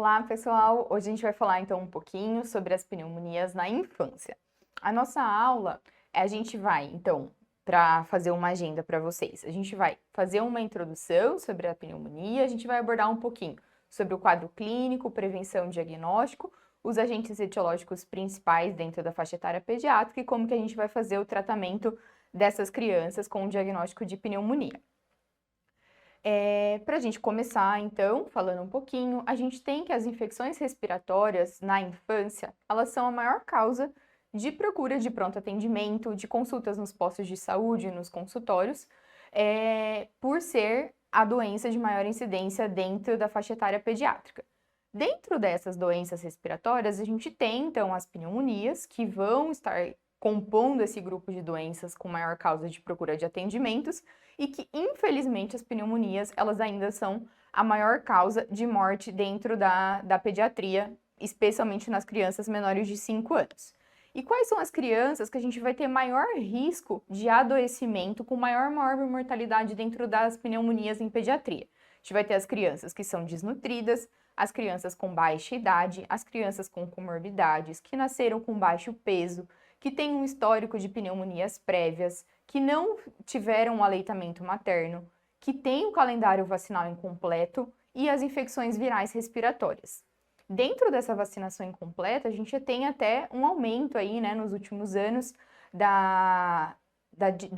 Olá, pessoal! Hoje a gente vai falar então um pouquinho sobre as pneumonias na infância. A nossa aula, a gente vai então, para fazer uma agenda para vocês, a gente vai fazer uma introdução sobre a pneumonia, a gente vai abordar um pouquinho sobre o quadro clínico, prevenção e diagnóstico, os agentes etiológicos principais dentro da faixa etária pediátrica e como que a gente vai fazer o tratamento dessas crianças com o diagnóstico de pneumonia. Para a gente começar, então, falando um pouquinho, a gente tem que as infecções respiratórias na infância, elas são a maior causa de procura de pronto atendimento, de consultas nos postos de saúde, nos consultórios, por ser a doença de maior incidência dentro da faixa etária pediátrica. Dentro dessas doenças respiratórias, a gente tem, então, as pneumonias, que vão estar compondo esse grupo de doenças com maior causa de procura de atendimentos e que, infelizmente, as pneumonias, elas ainda são a maior causa de morte dentro da pediatria, especialmente nas crianças menores de 5 anos. E quais são as crianças que a gente vai ter maior risco de adoecimento com maior mortalidade dentro das pneumonias em pediatria? A gente vai ter as crianças que são desnutridas, as crianças com baixa idade, as crianças com comorbidades, que nasceram com baixo peso, que têm um histórico de pneumonias prévias, que não tiveram um aleitamento materno, que têm o calendário vacinal incompleto e as infecções virais respiratórias. Dentro dessa vacinação incompleta, a gente tem até um aumento aí, né, nos últimos anos da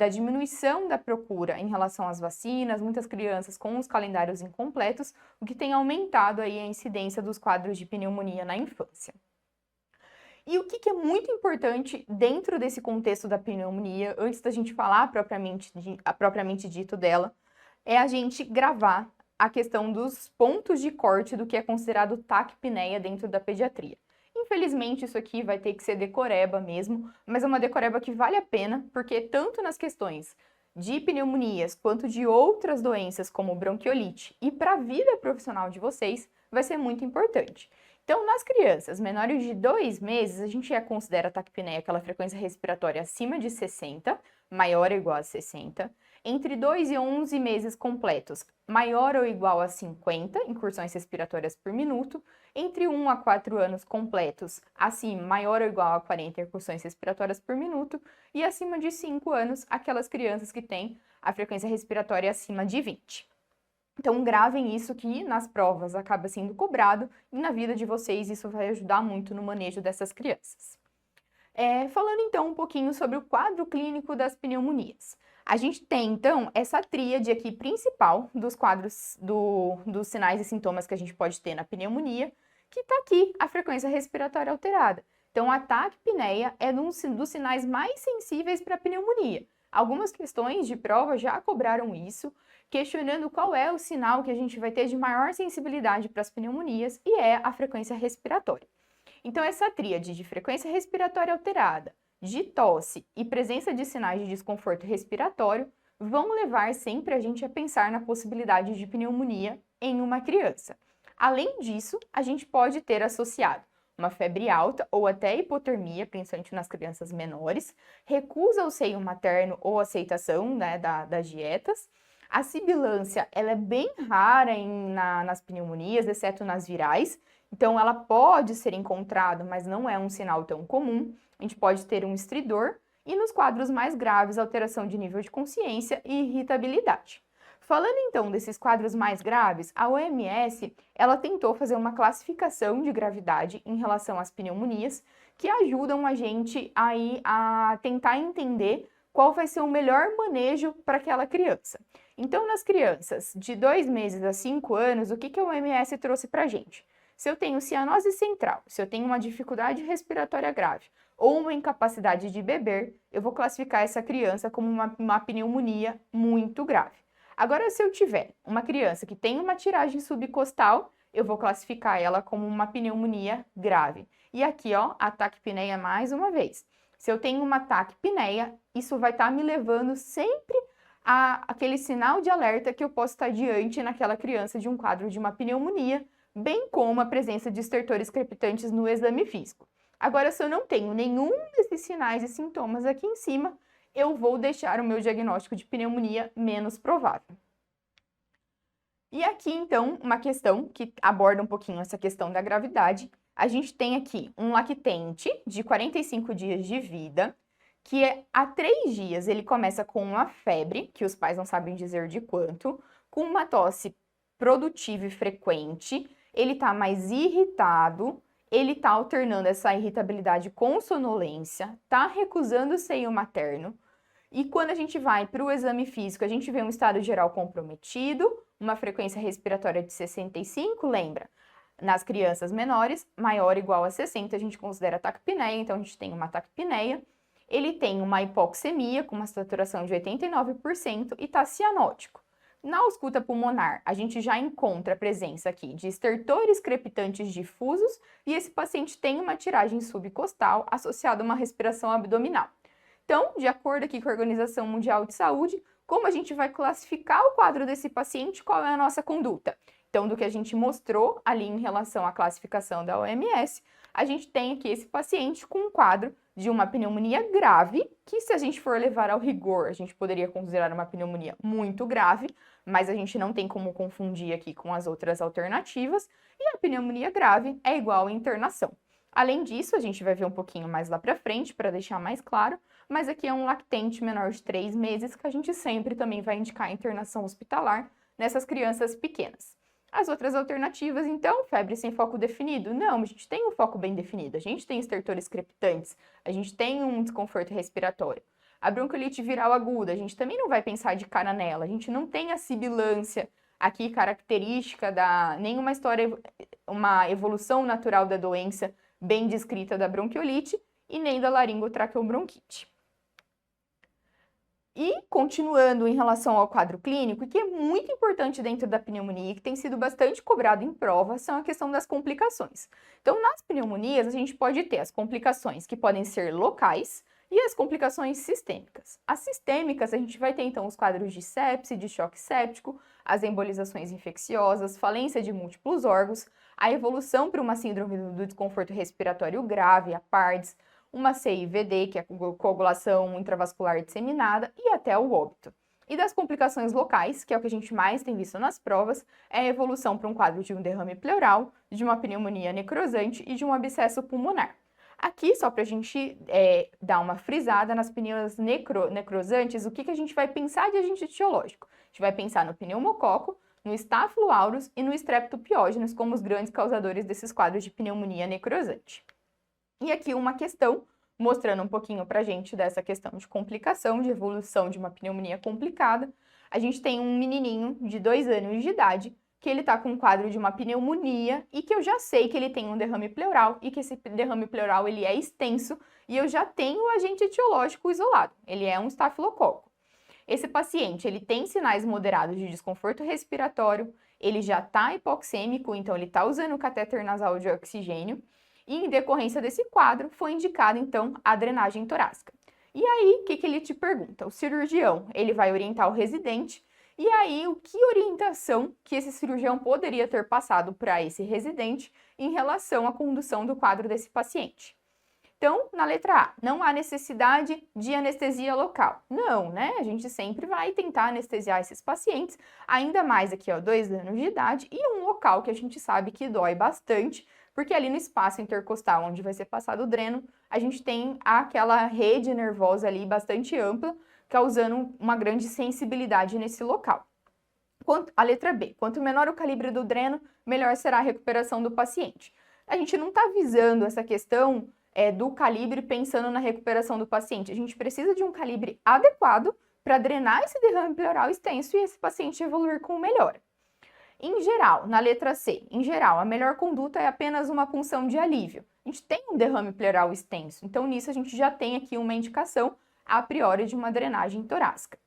diminuição da procura em relação às vacinas, muitas crianças com os calendários incompletos, o que tem aumentado aí a incidência dos quadros de pneumonia na infância. E o que é muito importante dentro desse contexto da pneumonia, antes da gente falar propriamente dito dela, é a gente gravar a questão dos pontos de corte do que é considerado taquipneia dentro da pediatria. Infelizmente, isso aqui vai ter que ser decoreba mesmo, mas é uma decoreba que vale a pena, porque tanto nas questões de pneumonias quanto de outras doenças como bronquiolite e para a vida profissional de vocês, vai ser muito importante. Então, nas crianças menores de 2 meses, a gente já considera a taquipneia aquela frequência respiratória acima de 60, maior ou igual a 60. Entre 2 e 11 meses completos, maior ou igual a 50 incursões respiratórias por minuto. Entre 1 a 4 anos completos, assim, maior ou igual a 40 incursões respiratórias por minuto. E acima de 5 anos, aquelas crianças que têm a frequência respiratória acima de 20. Então, gravem isso que nas provas acaba sendo cobrado e na vida de vocês isso vai ajudar muito no manejo dessas crianças. Falando então um pouquinho sobre o quadro clínico das pneumonias. A gente tem então essa tríade aqui principal dos quadros dos sinais e sintomas que a gente pode ter na pneumonia, que está aqui a frequência respiratória alterada. Então, a taquipneia é um dos sinais mais sensíveis para a pneumonia. Algumas questões de prova já cobraram isso, questionando qual é o sinal que a gente vai ter de maior sensibilidade para as pneumonias, e é a frequência respiratória. Então, essa tríade de frequência respiratória alterada, de tosse e presença de sinais de desconforto respiratório vão levar sempre a gente a pensar na possibilidade de pneumonia em uma criança. Além disso, a gente pode ter associado uma febre alta ou até hipotermia, principalmente nas crianças menores, recusa ao seio materno ou aceitação, né, das dietas. A sibilância, ela é bem rara nas pneumonias, exceto nas virais, então ela pode ser encontrada, mas não é um sinal tão comum. A gente pode ter um estridor e nos quadros mais graves, alteração de nível de consciência e irritabilidade. Falando então desses quadros mais graves, a OMS, ela tentou fazer uma classificação de gravidade em relação às pneumonias, que ajudam a gente aí a tentar entender qual vai ser o melhor manejo para aquela criança. Então, nas crianças de 2 meses a 5 anos, o que a OMS trouxe para a gente? Se eu tenho cianose central, se eu tenho uma dificuldade respiratória grave ou uma incapacidade de beber, eu vou classificar essa criança como uma pneumonia muito grave. Agora, se eu tiver uma criança que tem uma tiragem subcostal, eu vou classificar ela como uma pneumonia grave. E aqui, ó, a taquipneia mais uma vez. Se eu tenho uma taquipneia, isso vai estar me levando sempre a aquele sinal de alerta que eu posso estar diante naquela criança de um quadro de uma pneumonia, bem como a presença de estertores crepitantes no exame físico. Agora, se eu não tenho nenhum desses sinais e sintomas aqui em cima, eu vou deixar o meu diagnóstico de pneumonia menos provável. E aqui, então, uma questão que aborda um pouquinho essa questão da gravidade. A gente tem aqui um lactente de 45 dias de vida, que há 3 dias ele começa com uma febre, que os pais não sabem dizer de quanto, com uma tosse produtiva e frequente, ele tá mais irritado, ele tá alternando essa irritabilidade com sonolência, tá recusando o seio materno, e quando a gente vai para o exame físico, a gente vê um estado geral comprometido, uma frequência respiratória de 65, lembra? Nas crianças menores, maior ou igual a 60, a gente considera taquipneia, então a gente tem uma taquipneia. Ele tem uma hipoxemia com uma saturação de 89% e está cianótico. Na ausculta pulmonar, a gente já encontra a presença aqui de estertores crepitantes difusos e esse paciente tem uma tiragem subcostal associada a uma respiração abdominal. Então, de acordo aqui com a Organização Mundial de Saúde, como a gente vai classificar o quadro desse paciente, qual é a nossa conduta? Então, do que a gente mostrou ali em relação à classificação da OMS, a gente tem aqui esse paciente com um quadro de uma pneumonia grave, que se a gente for levar ao rigor, a gente poderia considerar uma pneumonia muito grave, mas a gente não tem como confundir aqui com as outras alternativas, e a pneumonia grave é igual a internação. Além disso, a gente vai ver um pouquinho mais lá para frente, para deixar mais claro, mas aqui é um lactente menor de 3 meses, que a gente sempre também vai indicar internação hospitalar nessas crianças pequenas. As outras alternativas, então, febre sem foco definido? Não, a gente tem um foco bem definido, a gente tem estertores crepitantes, a gente tem um desconforto respiratório. A bronquiolite viral aguda, a gente também não vai pensar de cara nela, a gente não tem a sibilância aqui característica da nenhuma história, uma evolução natural da doença bem descrita da bronquiolite e nem da laringotraqueobronquite. E continuando em relação ao quadro clínico, que é muito importante dentro da pneumonia e que tem sido bastante cobrado em prova, são a questão das complicações. Então, nas pneumonias, a gente pode ter as complicações que podem ser locais e as complicações sistêmicas. As sistêmicas, a gente vai ter então os quadros de sepse, de choque séptico, as embolizações infecciosas, falência de múltiplos órgãos, a evolução para uma síndrome do desconforto respiratório grave, a PARDS, uma CIVD, que é a coagulação intravascular disseminada, e até o óbito. E das complicações locais, que é o que a gente mais tem visto nas provas, é a evolução para um quadro de um derrame pleural, de uma pneumonia necrosante e de um abscesso pulmonar. Aqui, só para a gente dar uma frisada nas pneumonias necrosantes, o que a gente vai pensar de agente etiológico? A gente vai pensar no pneumococo, no Staphylo aureus e no Streptopiógenes como os grandes causadores desses quadros de pneumonia necrosante. E aqui uma questão mostrando um pouquinho para a gente dessa questão de complicação, de evolução de uma pneumonia complicada. A gente tem um menininho de 2 anos de idade que ele está com um quadro de uma pneumonia e que eu já sei que ele tem um derrame pleural e que esse derrame pleural ele é extenso e eu já tenho o agente etiológico isolado, ele é um estafilococo. Esse paciente, ele tem sinais moderados de desconforto respiratório, ele já está hipoxêmico, então ele está usando o catéter nasal de oxigênio, e em decorrência desse quadro, foi indicada, então, a drenagem torácica. E aí, o que ele te pergunta? O cirurgião, ele vai orientar o residente, e aí, o que orientação que esse cirurgião poderia ter passado para esse residente em relação à condução do quadro desse paciente? Então, na letra A, não há necessidade de anestesia local. Não, né? A gente sempre vai tentar anestesiar esses pacientes, ainda mais aqui, ó, 2 anos de idade, e um local que a gente sabe que dói bastante, porque ali no espaço intercostal, onde vai ser passado o dreno, a gente tem aquela rede nervosa ali bastante ampla, causando uma grande sensibilidade nesse local. A letra B, quanto menor o calibre do dreno, melhor será a recuperação do paciente. A gente não está visando essa questão do calibre pensando na recuperação do paciente. A gente precisa de um calibre adequado para drenar esse derrame pleural extenso e esse paciente evoluir com melhora. Em geral, na letra C, em geral, a melhor conduta é apenas uma punção de alívio. A gente tem um derrame pleural extenso, então nisso a gente já tem aqui uma indicação a priori de uma drenagem torácica.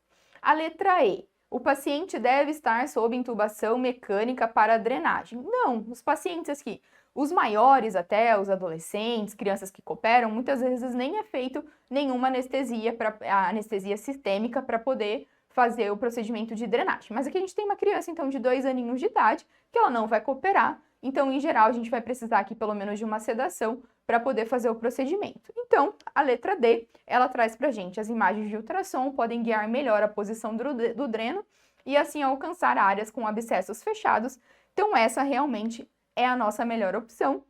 A letra E, o paciente deve estar sob intubação mecânica para a drenagem. Não, os pacientes aqui, os maiores até, os adolescentes, crianças que cooperam, muitas vezes nem é feito nenhuma anestesia, a anestesia sistêmica para poder fazer o procedimento de drenagem. Mas aqui a gente tem uma criança, então, de 2 aninhos de idade, que ela não vai cooperar, então, em geral, a gente vai precisar aqui pelo menos de uma sedação para poder fazer o procedimento. Então, a letra D, ela traz para a gente as imagens de ultrassom, podem guiar melhor a posição do dreno, e assim alcançar áreas com abscessos fechados. Então, essa realmente é a nossa melhor opção.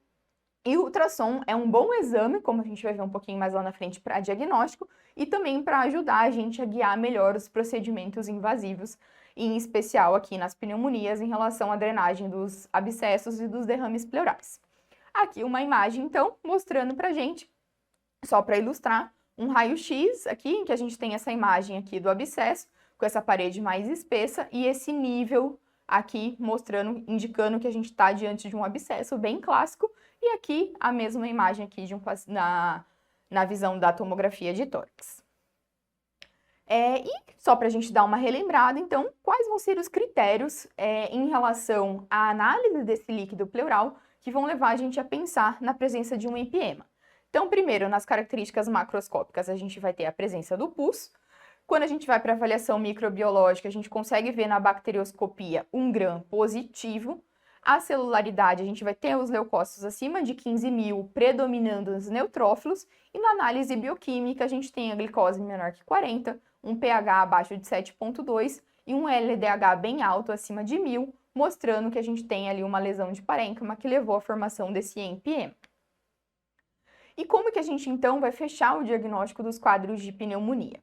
E o ultrassom é um bom exame, como a gente vai ver um pouquinho mais lá na frente, para diagnóstico e também para ajudar a gente a guiar melhor os procedimentos invasivos, em especial aqui nas pneumonias, em relação à drenagem dos abscessos e dos derrames pleurais. Aqui uma imagem, então, mostrando para a gente, só para ilustrar, um raio-x aqui, em que a gente tem essa imagem aqui do abscesso, com essa parede mais espessa e esse nível aqui mostrando, indicando que a gente está diante de um abscesso bem clássico, e aqui a mesma imagem aqui de na visão da tomografia de tórax. E só para a gente dar uma relembrada, então, quais vão ser os critérios em relação à análise desse líquido pleural que vão levar a gente a pensar na presença de um empiema? Então, primeiro, nas características macroscópicas, a gente vai ter a presença do pus. Quando a gente vai para a avaliação microbiológica, a gente consegue ver na bacterioscopia um gram positivo. A celularidade, a gente vai ter os leucócitos acima de 15.000, predominando os neutrófilos. E na análise bioquímica, a gente tem a glicose menor que 40, um pH abaixo de 7,2 e um LDH bem alto, acima de 1.000, mostrando que a gente tem ali uma lesão de parênquima que levou à formação desse empiema. E como que a gente, então, vai fechar o diagnóstico dos quadros de pneumonia?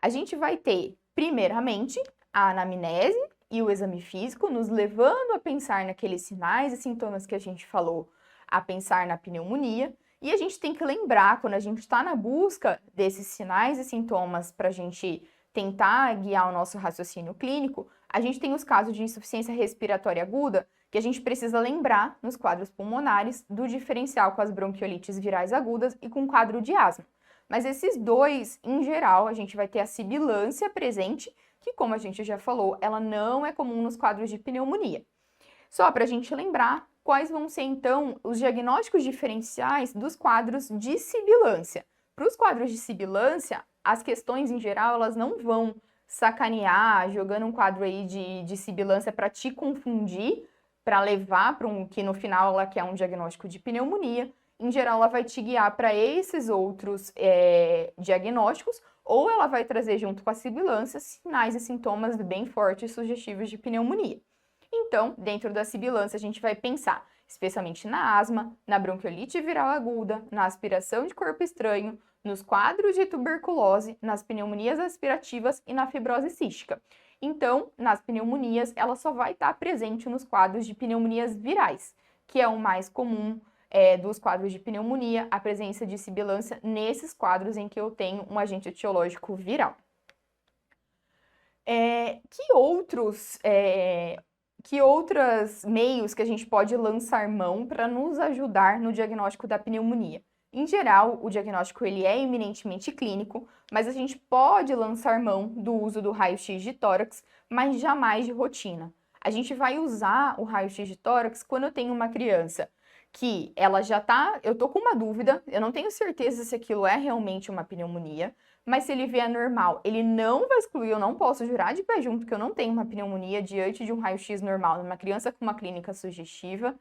A gente vai ter, primeiramente, a anamnese e o exame físico, nos levando a pensar naqueles sinais e sintomas que a gente falou, a pensar na pneumonia. E a gente tem que lembrar, quando a gente está na busca desses sinais e sintomas para a gente tentar guiar o nosso raciocínio clínico, a gente tem os casos de insuficiência respiratória aguda, que a gente precisa lembrar nos quadros pulmonares do diferencial com as bronquiolites virais agudas e com o quadro de asma. Mas esses dois, em geral, a gente vai ter a sibilância presente, que, como a gente já falou, ela não é comum nos quadros de pneumonia. Só para a gente lembrar, quais vão ser, então, os diagnósticos diferenciais dos quadros de sibilância. Para os quadros de sibilância, as questões, em geral, elas não vão sacanear, jogando um quadro aí de sibilância para te confundir, para levar para que no final ela quer um diagnóstico de pneumonia. Em geral, ela vai te guiar para esses outros diagnósticos, ou ela vai trazer junto com a sibilância sinais e sintomas bem fortes e sugestivos de pneumonia. Então, dentro da sibilância, a gente vai pensar especialmente na asma, na bronquiolite viral aguda, na aspiração de corpo estranho, nos quadros de tuberculose, nas pneumonias aspirativas e na fibrose cística. Então, nas pneumonias, ela só vai estar presente nos quadros de pneumonias virais, que é o mais comum dos quadros de pneumonia, a presença de sibilância nesses quadros em que eu tenho um agente etiológico viral. Que outros meios que a gente pode lançar mão para nos ajudar no diagnóstico da pneumonia? Em geral, o diagnóstico ele é eminentemente clínico, mas a gente pode lançar mão do uso do raio-x de tórax, mas jamais de rotina. A gente vai usar o raio-x de tórax quando eu tenho uma criança que ela eu tô com uma dúvida, eu não tenho certeza se aquilo é realmente uma pneumonia, mas se ele vier normal, ele não vai excluir, eu não posso jurar de pé junto que eu não tenho uma pneumonia diante de um raio-x normal numa criança com uma clínica sugestiva.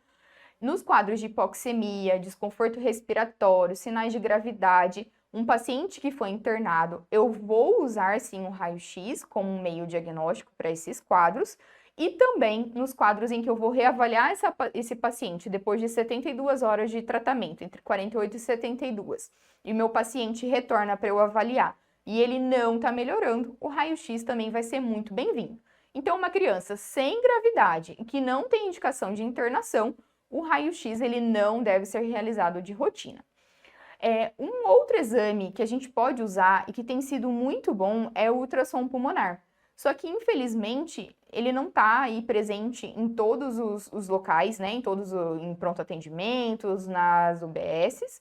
Nos quadros de hipoxemia, desconforto respiratório, sinais de gravidade, um paciente que foi internado, eu vou usar sim o raio-x como um meio diagnóstico para esses quadros, e também nos quadros em que eu vou reavaliar esse paciente depois de 72 horas de tratamento, entre 48 e 72, e o meu paciente retorna para eu avaliar, e ele não está melhorando, o raio-x também vai ser muito bem-vindo. Então, uma criança sem gravidade e que não tem indicação de internação, o raio-x ele não deve ser realizado de rotina. Um outro exame que a gente pode usar e que tem sido muito bom é o ultrassom pulmonar. Só que, infelizmente, ele não está aí presente em todos os locais, né? Em pronto atendimentos, nas UBSs.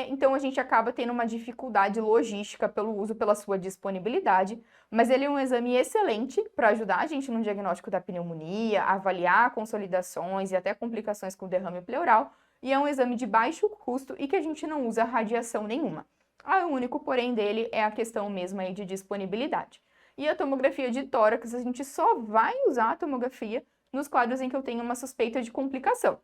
Então a gente acaba tendo uma dificuldade logística pelo uso, pela sua disponibilidade, mas ele é um exame excelente para ajudar a gente no diagnóstico da pneumonia, avaliar consolidações e até complicações com derrame pleural, e é um exame de baixo custo e que a gente não usa radiação nenhuma. O único porém dele é a questão mesmo aí de disponibilidade. E a tomografia de tórax, a gente só vai usar a tomografia nos quadros em que eu tenho uma suspeita de complicação.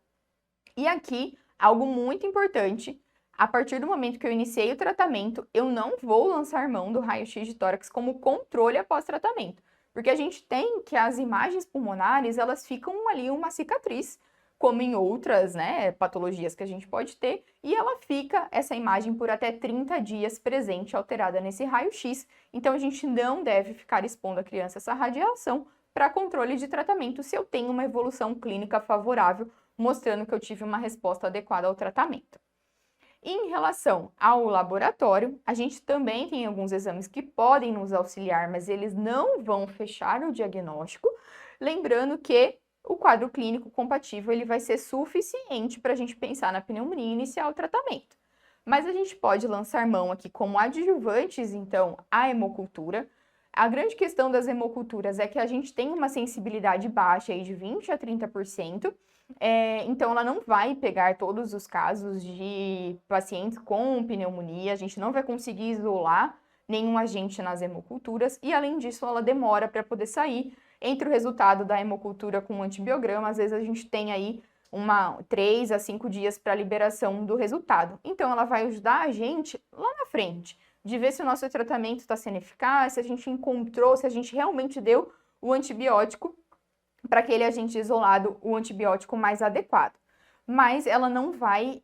E aqui, algo muito importante, a partir do momento que eu iniciei o tratamento, eu não vou lançar mão do raio-x de tórax como controle após tratamento. Porque a gente tem que as imagens pulmonares, elas ficam ali uma cicatriz, como em outras, né, patologias que a gente pode ter, e ela fica, essa imagem, por até 30 dias presente, alterada nesse raio-x. Então, a gente não deve ficar expondo a criança a essa radiação para controle de tratamento se eu tenho uma evolução clínica favorável, mostrando que eu tive uma resposta adequada ao tratamento. Em relação ao laboratório, a gente também tem alguns exames que podem nos auxiliar, mas eles não vão fechar o diagnóstico. Lembrando que o quadro clínico compatível ele vai ser suficiente para a gente pensar na pneumonia e iniciar o tratamento. Mas a gente pode lançar mão aqui como adjuvantes, então, à hemocultura. A grande questão das hemoculturas é que a gente tem uma sensibilidade baixa aí de 20 a 30%, então ela não vai pegar todos os casos de pacientes com pneumonia, a gente não vai conseguir isolar nenhum agente nas hemoculturas e, além disso, ela demora para poder sair. Entre o resultado da hemocultura com o antibiograma, às vezes a gente tem aí 3 a 5 dias para liberação do resultado. Então, ela vai ajudar a gente lá na frente, de ver se o nosso tratamento está sendo eficaz, se a gente encontrou, se a gente realmente deu o antibiótico para aquele agente isolado, o antibiótico mais adequado. Mas ela não vai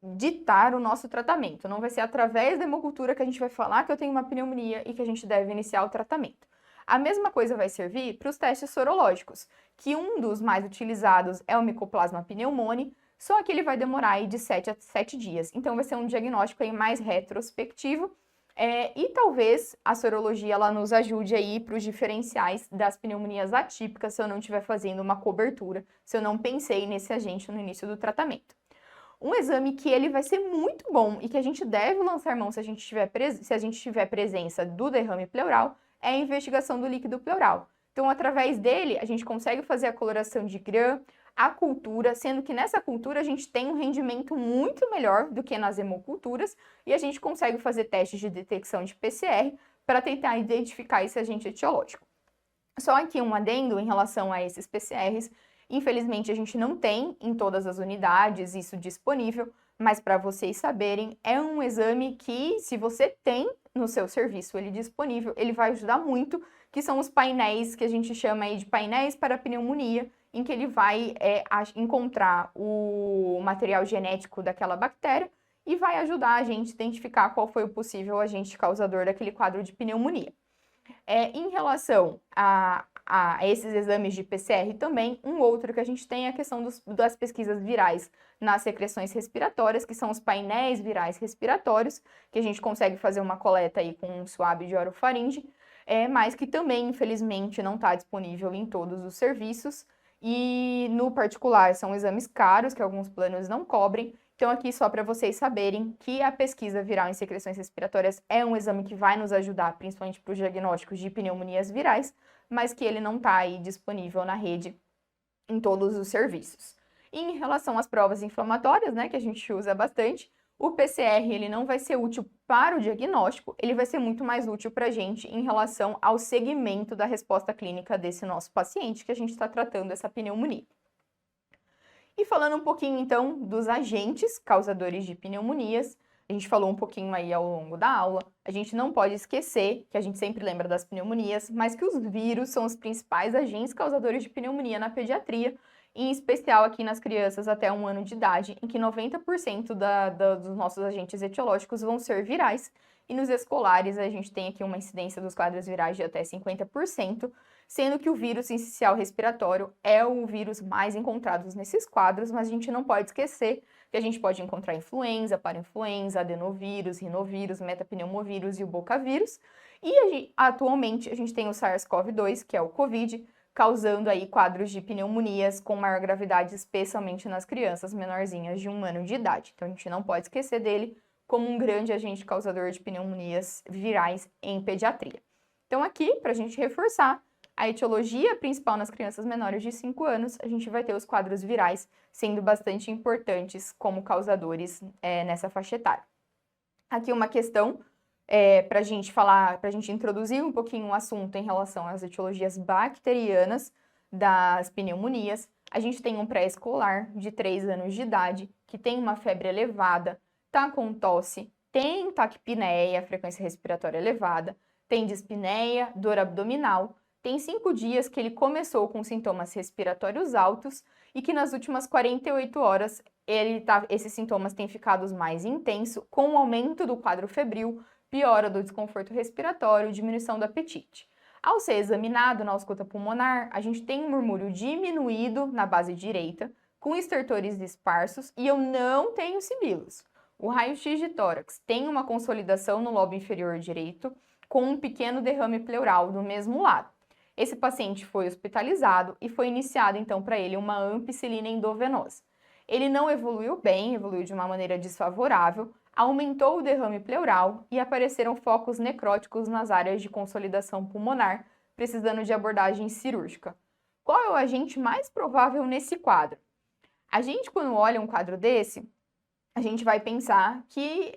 ditar o nosso tratamento, não vai ser através da hemocultura que a gente vai falar que eu tenho uma pneumonia e que a gente deve iniciar o tratamento. A mesma coisa vai servir para os testes sorológicos, que um dos mais utilizados é o Mycoplasma pneumoniae, só que ele vai demorar aí de 7 a 7 dias. Então, vai ser um diagnóstico aí mais retrospectivo, e talvez a sorologia ela nos ajude aí para os diferenciais das pneumonias atípicas, se eu não estiver fazendo uma cobertura, se eu não pensei nesse agente no início do tratamento. Um exame que ele vai ser muito bom e que a gente deve lançar mão se a gente tiver presença do derrame pleural é a investigação do líquido pleural. Então, através dele, a gente consegue fazer a coloração de Gram, a cultura, sendo que nessa cultura a gente tem um rendimento muito melhor do que nas hemoculturas e a gente consegue fazer testes de detecção de PCR para tentar identificar esse agente etiológico. Só aqui um adendo em relação a esses PCRs. Infelizmente, a gente não tem em todas as unidades isso disponível, mas para vocês saberem, é um exame que, se você tem no seu serviço ele disponível, ele vai ajudar muito, que são os painéis que a gente chama aí de painéis para pneumonia, em que ele vai encontrar o material genético daquela bactéria e vai ajudar a gente a identificar qual foi o possível agente causador daquele quadro de pneumonia. Em relação a esses exames de PCR também, um outro que a gente tem é a questão das pesquisas virais nas secreções respiratórias, que são os painéis virais respiratórios, que a gente consegue fazer uma coleta aí com um swab de orofaringe, mas que também, infelizmente, não está disponível em todos os serviços. E no particular, são exames caros que alguns planos não cobrem. Então, aqui só para vocês saberem que a pesquisa viral em secreções respiratórias é um exame que vai nos ajudar, principalmente para os diagnósticos de pneumonias virais, mas que ele não está aí disponível na rede em todos os serviços. E em relação às provas inflamatórias, né, que a gente usa bastante, o PCR ele não vai ser útil para o diagnóstico, ele vai ser muito mais útil para a gente em relação ao segmento da resposta clínica desse nosso paciente que a gente está tratando essa pneumonia. E falando um pouquinho, então, dos agentes causadores de pneumonias, a gente falou um pouquinho aí ao longo da aula, a gente não pode esquecer, que a gente sempre lembra das pneumonias, mas que os vírus são os principais agentes causadores de pneumonia na pediatria, em especial aqui nas crianças até 1 ano de idade, em que 90% dos nossos agentes etiológicos vão ser virais, e nos escolares a gente tem aqui uma incidência dos quadros virais de até 50%, sendo que o vírus sincicial respiratório é o vírus mais encontrado nesses quadros, mas a gente não pode esquecer que a gente pode encontrar influenza, parainfluenza, adenovírus, rinovírus, metapneumovírus e o bocavírus. E atualmente a gente tem o SARS-CoV-2, que é o COVID, causando aí quadros de pneumonias com maior gravidade, especialmente nas crianças menorzinhas de 1 ano de idade. Então a gente não pode esquecer dele como um grande agente causador de pneumonias virais em pediatria. Então aqui, para a gente reforçar, a etiologia principal nas crianças menores de 5 anos, a gente vai ter os quadros virais sendo bastante importantes como causadores nessa faixa etária. Aqui uma questão para a gente falar, para a gente introduzir um pouquinho o assunto em relação às etiologias bacterianas das pneumonias. A gente tem um pré-escolar de 3 anos de idade que tem uma febre elevada, tá com tosse, tem taquipneia, frequência respiratória elevada, tem dispneia, dor abdominal, tem 5 dias que ele começou com sintomas respiratórios altos e que nas últimas 48 horas esses sintomas têm ficado mais intensos, com o aumento do quadro febril, piora do desconforto respiratório, diminuição do apetite. Ao ser examinado na ausculta pulmonar, a gente tem um murmúrio diminuído na base direita, com estertores esparsos e eu não tenho sibilos. O raio-x de tórax tem uma consolidação no lobo inferior direito, com um pequeno derrame pleural do mesmo lado. Esse paciente foi hospitalizado e foi iniciado então para ele uma ampicilina endovenosa. Ele não evoluiu bem, evoluiu de uma maneira desfavorável, aumentou o derrame pleural e apareceram focos necróticos nas áreas de consolidação pulmonar, precisando de abordagem cirúrgica. Qual é o agente mais provável nesse quadro? A gente, quando olha um quadro desse, a gente vai pensar que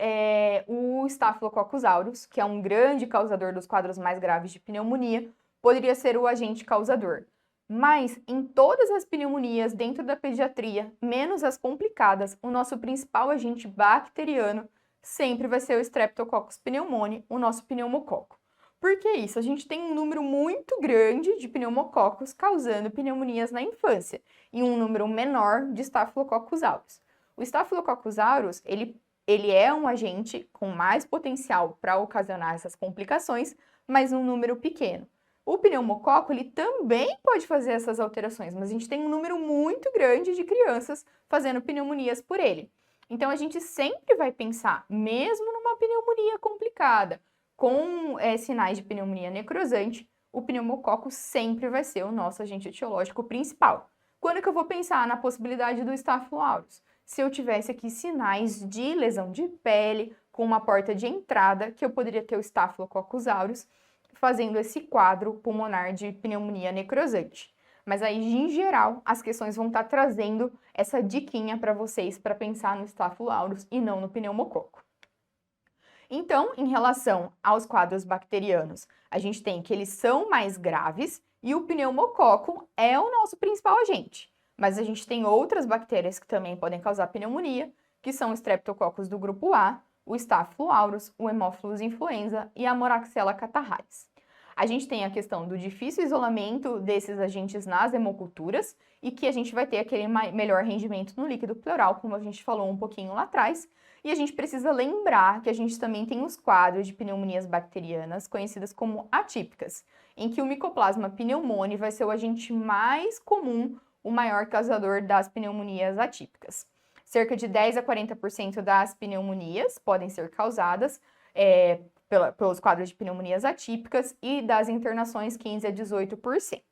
o Staphylococcus aureus, que é um grande causador dos quadros mais graves de pneumonia, poderia ser o agente causador. Mas em todas as pneumonias dentro da pediatria, menos as complicadas, o nosso principal agente bacteriano sempre vai ser o Streptococcus pneumoniae, o nosso pneumococo. Por que isso? A gente tem um número muito grande de pneumococos causando pneumonias na infância e um número menor de Staphylococcus aureus. O Staphylococcus aureus, ele é um agente com mais potencial para ocasionar essas complicações, mas um número pequeno. O pneumococo, ele também pode fazer essas alterações, mas a gente tem um número muito grande de crianças fazendo pneumonias por ele. Então, a gente sempre vai pensar, mesmo numa pneumonia complicada, com sinais de pneumonia necrosante, o pneumococo sempre vai ser o nosso agente etiológico principal. Quando que eu vou pensar na possibilidade do Staphylococcus aureus? Se eu tivesse aqui sinais de lesão de pele, com uma porta de entrada, que eu poderia ter o Staphylococcus aureus, fazendo esse quadro pulmonar de pneumonia necrosante. Mas aí, em geral, as questões vão estar trazendo essa diquinha para vocês para pensar no Staphylococcus aureus e não no pneumococo. Então, em relação aos quadros bacterianos, a gente tem que eles são mais graves e o pneumococo é o nosso principal agente. Mas a gente tem outras bactérias que também podem causar pneumonia, que são o Streptococcus do grupo A, o Staphylococcus aureus, o Haemophilus influenza e a Moraxella catarrhalis. A gente tem a questão do difícil isolamento desses agentes nas hemoculturas e que a gente vai ter aquele melhor rendimento no líquido pleural, como a gente falou um pouquinho lá atrás. E a gente precisa lembrar que a gente também tem os quadros de pneumonias bacterianas, conhecidas como atípicas, em que o Mycoplasma pneumoniae vai ser o agente mais comum, o maior causador das pneumonias atípicas. Cerca de 10 a 40% das pneumonias podem ser causadas pelos quadros de pneumonias atípicas e das internações 15 a 18%.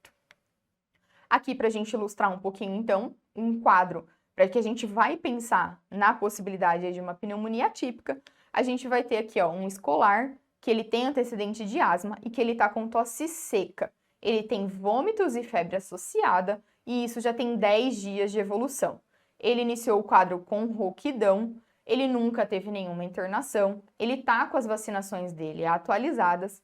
Aqui, para a gente ilustrar um pouquinho, então, um quadro para que a gente vai pensar na possibilidade de uma pneumonia atípica, a gente vai ter aqui um escolar que ele tem antecedente de asma e que ele está com tosse seca. Ele tem vômitos e febre associada e isso já tem 10 dias de evolução. Ele iniciou o quadro com rouquidão, ele nunca teve nenhuma internação, ele está com as vacinações dele atualizadas.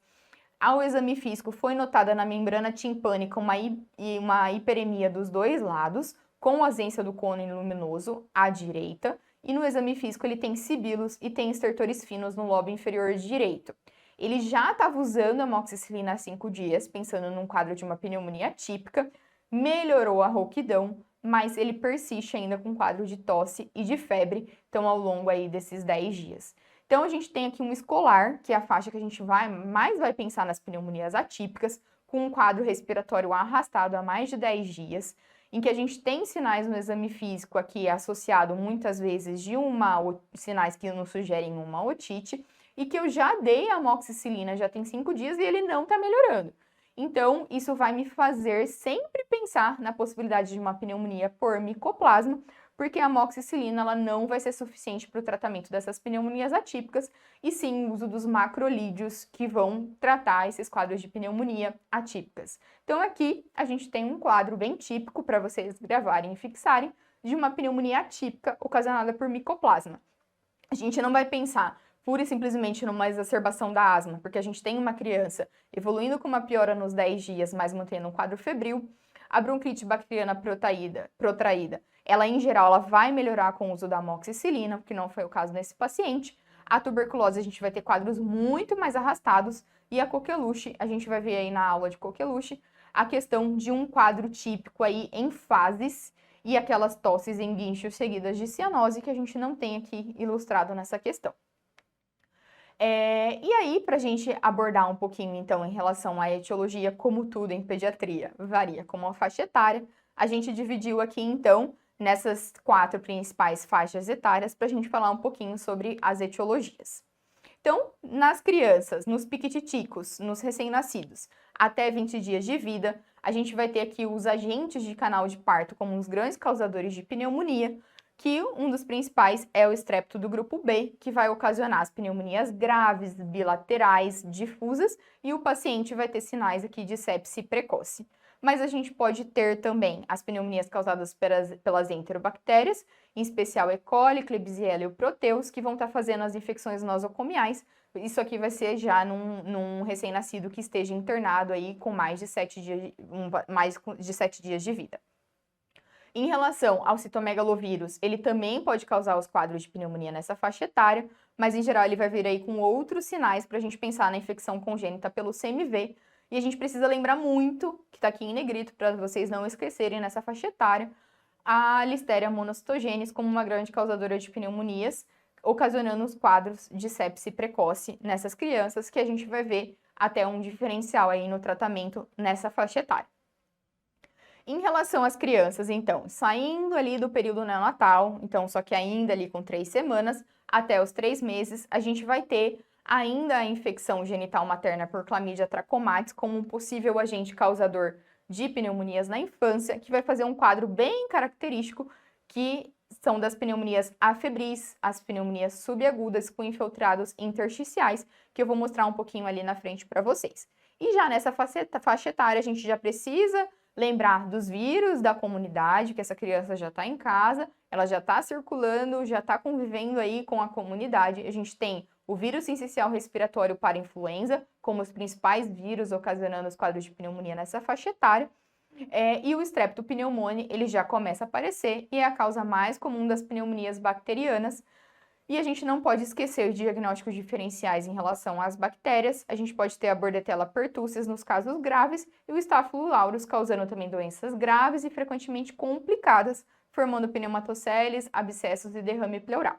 Ao exame físico foi notada na membrana timpânica uma hiperemia dos dois lados, com ausência do cone luminoso à direita, e no exame físico ele tem sibilos e tem estertores finos no lobo inferior direito. Ele já estava usando amoxicilina há 5 dias, pensando num quadro de uma pneumonia típica, melhorou a rouquidão, mas ele persiste ainda com quadro de tosse e de febre, então ao longo aí desses 10 dias. Então a gente tem aqui um escolar, que é a faixa que a gente mais vai pensar nas pneumonias atípicas, com um quadro respiratório arrastado há mais de 10 dias, em que a gente tem sinais no exame físico aqui associado muitas vezes de sinais que nos sugerem uma otite, e que eu já dei a amoxicilina já tem 5 dias e ele não está melhorando. Então, isso vai me fazer sempre pensar na possibilidade de uma pneumonia por micoplasma, porque a amoxicilina ela não vai ser suficiente para o tratamento dessas pneumonias atípicas, e sim o uso dos macrolídeos que vão tratar esses quadros de pneumonia atípicas. Então aqui a gente tem um quadro bem típico para vocês gravarem e fixarem de uma pneumonia atípica ocasionada por micoplasma. A gente não vai pensar pura e simplesmente numa exacerbação da asma, porque a gente tem uma criança evoluindo com uma piora nos 10 dias, mas mantendo um quadro febril. A bronquite bacteriana protraída, ela em geral ela vai melhorar com o uso da amoxicilina, que não foi o caso nesse paciente. A tuberculose a gente vai ter quadros muito mais arrastados E a coqueluche, a gente vai ver aí na aula de coqueluche, a questão de um quadro típico aí em fases e aquelas tosses em guinchos seguidas de cianose que a gente não tem aqui ilustrado nessa questão. E aí, para a gente abordar um pouquinho, então, em relação à etiologia, como tudo em pediatria varia com a faixa etária, a gente dividiu aqui, então, nessas 4 principais faixas etárias para a gente falar um pouquinho sobre as etiologias. Então, nas crianças, nos piquititicos, nos recém-nascidos, até 20 dias de vida, a gente vai ter aqui os agentes de canal de parto como os grandes causadores de pneumonia, que um dos principais é o estrepto do grupo B, que vai ocasionar as pneumonias graves, bilaterais, difusas, e o paciente vai ter sinais aqui de sepse precoce. Mas a gente pode ter também as pneumonias causadas pelas enterobactérias, em especial E. coli, Klebsiella e o Proteus, que vão estar fazendo as infecções nosocomiais. Isso aqui vai ser já num recém-nascido que esteja internado aí com mais de 7 dias de vida. Em relação ao citomegalovírus, ele também pode causar os quadros de pneumonia nessa faixa etária, mas em geral ele vai vir aí com outros sinais para a gente pensar na infecção congênita pelo CMV. E a gente precisa lembrar muito, que está aqui em negrito, para vocês não esquecerem nessa faixa etária, a Listeria monocytogenes como uma grande causadora de pneumonias, ocasionando os quadros de sepse precoce nessas crianças, que a gente vai ver até um diferencial aí no tratamento nessa faixa etária. Em relação às crianças, então, saindo ali do período neonatal, então só que ainda ali com 3 semanas, até os 3 meses, a gente vai ter ainda a infecção genital materna por Chlamydia trachomatis como um possível agente causador de pneumonias na infância, que vai fazer um quadro bem característico, que são das pneumonias afebris, as pneumonias subagudas com infiltrados intersticiais, que eu vou mostrar um pouquinho ali na frente para vocês. E já nessa faixa etária, a gente já precisa lembrar dos vírus da comunidade, que essa criança já está em casa, ela já está circulando, já está convivendo aí com a comunidade. A gente tem o vírus sincicial respiratório para influenza, como os principais vírus ocasionando os quadros de pneumonia nessa faixa etária. E o Streptopneumoniae, ele já começa a aparecer e é a causa mais comum das pneumonias bacterianas. E a gente não pode esquecer diagnósticos diferenciais em relação às bactérias. A gente pode ter a Bordetella pertussis nos casos graves e o Staphylococcus aureus causando também doenças graves e frequentemente complicadas, formando pneumatoceles, abscessos e derrame pleural.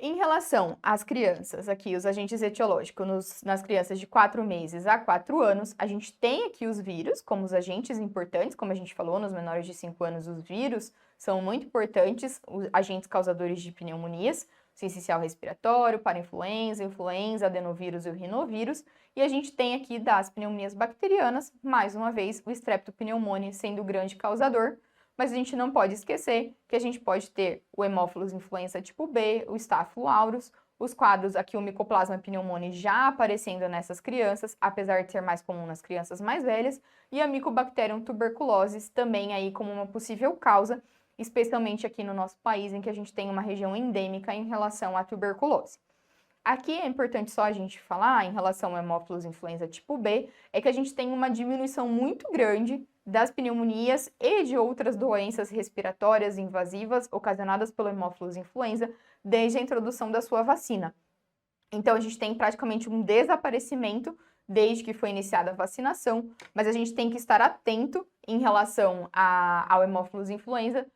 Em relação às crianças, aqui os agentes etiológicos nas crianças de 4 meses a 4 anos, a gente tem aqui os vírus como os agentes importantes, como a gente falou, nos menores de 5 anos os vírus são muito importantes, os agentes causadores de pneumonias, sincicial respiratório, parainfluenza, influenza, adenovírus e o rinovírus, e a gente tem aqui das pneumonias bacterianas, mais uma vez, o Streptopneumoniae sendo o grande causador, mas a gente não pode esquecer que a gente pode ter o Haemophilus influenza tipo B, o Staphylococcus aureus, os quadros aqui, o Mycoplasma pneumoniae já aparecendo nessas crianças, apesar de ser mais comum nas crianças mais velhas, e a Mycobacterium tuberculosis também aí como uma possível causa, especialmente aqui no nosso país, em que a gente tem uma região endêmica em relação à tuberculose. Aqui é importante só a gente falar, em relação ao Haemophilus influenza tipo B, é que a gente tem uma diminuição muito grande das pneumonias e de outras doenças respiratórias invasivas ocasionadas pelo Haemophilus influenza desde a introdução da sua vacina. Então, a gente tem praticamente um desaparecimento desde que foi iniciada a vacinação, mas a gente tem que estar atento em relação ao Haemophilus influenza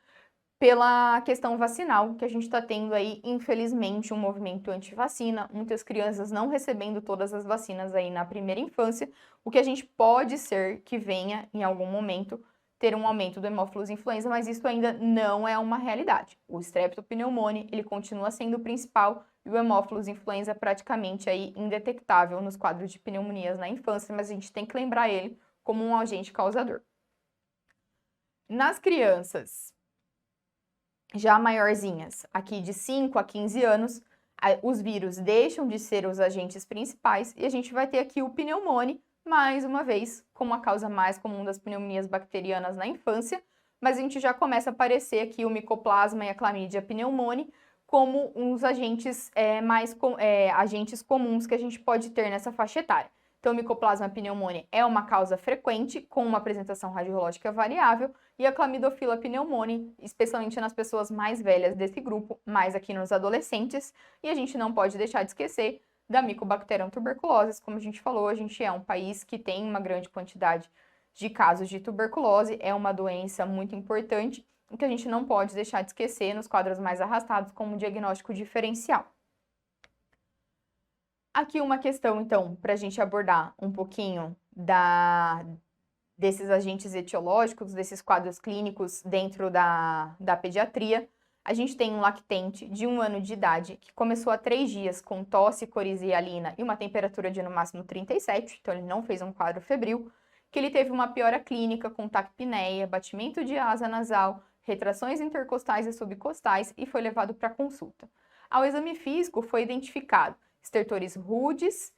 pela questão vacinal, que a gente está tendo aí, infelizmente, um movimento anti-vacina, muitas crianças não recebendo todas as vacinas aí na primeira infância, o que a gente pode ser que venha, em algum momento, ter um aumento do Haemophilus influenza, mas isso ainda não é uma realidade. O Streptopneumoniae, ele continua sendo o principal, e o Haemophilus influenza é praticamente aí indetectável nos quadros de pneumonias na infância, mas a gente tem que lembrar ele como um agente causador. Nas crianças já maiorzinhas, aqui de 5 a 15 anos, os vírus deixam de ser os agentes principais e a gente vai ter aqui o pneumoniae, mais uma vez, como a causa mais comum das pneumonias bacterianas na infância, mas a gente já começa a aparecer aqui o Mycoplasma e a Chlamydia pneumoniae como uns agentes agentes comuns que a gente pode ter nessa faixa etária. Então, o Mycoplasma pneumoniae é uma causa frequente, com uma apresentação radiológica variável, e a Chlamydophila pneumoniae, especialmente nas pessoas mais velhas desse grupo, mais aqui nos adolescentes, e a gente não pode deixar de esquecer da Mycobacterium tuberculosis. Como a gente falou, a gente é um país que tem uma grande quantidade de casos de tuberculose, é uma doença muito importante, o que a gente não pode deixar de esquecer nos quadros mais arrastados como diagnóstico diferencial. Aqui uma questão, então, para a gente abordar um pouquinho desses agentes etiológicos, desses quadros clínicos dentro da pediatria. A gente tem um lactente de 1 ano de idade que começou há 3 dias com tosse, coriza e hialina e uma temperatura de no máximo 37, então ele não fez um quadro febril, que ele teve uma piora clínica com taquipneia, batimento de asa nasal, retrações intercostais e subcostais e foi levado para consulta. Ao exame físico foi identificado estertores rudes,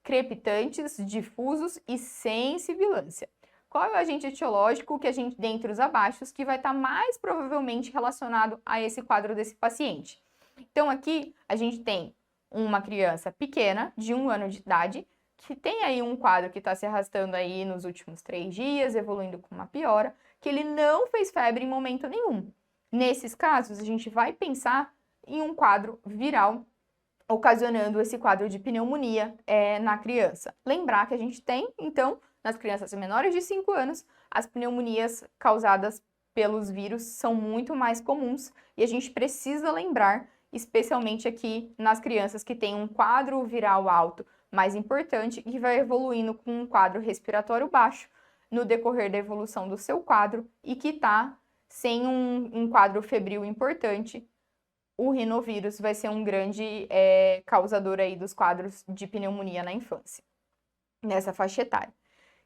crepitantes, difusos e sem sibilância. Qual é o agente etiológico que a gente, dentre os abaixo, que vai estar mais provavelmente relacionado a esse quadro desse paciente? Então, aqui a gente tem uma criança pequena, de 1 ano de idade, que tem aí um quadro que está se arrastando aí nos últimos 3 dias, evoluindo com uma piora, que ele não fez febre em momento nenhum. Nesses casos, a gente vai pensar em um quadro viral, ocasionando esse quadro de pneumonia na criança. Lembrar que a gente tem, então, nas crianças menores de 5 anos, as pneumonias causadas pelos vírus são muito mais comuns e a gente precisa lembrar, especialmente aqui nas crianças que têm um quadro viral alto mais importante e que vai evoluindo com um quadro respiratório baixo no decorrer da evolução do seu quadro e que está sem um quadro febril importante. O rinovírus vai ser um grande causador aí dos quadros de pneumonia na infância, nessa faixa etária.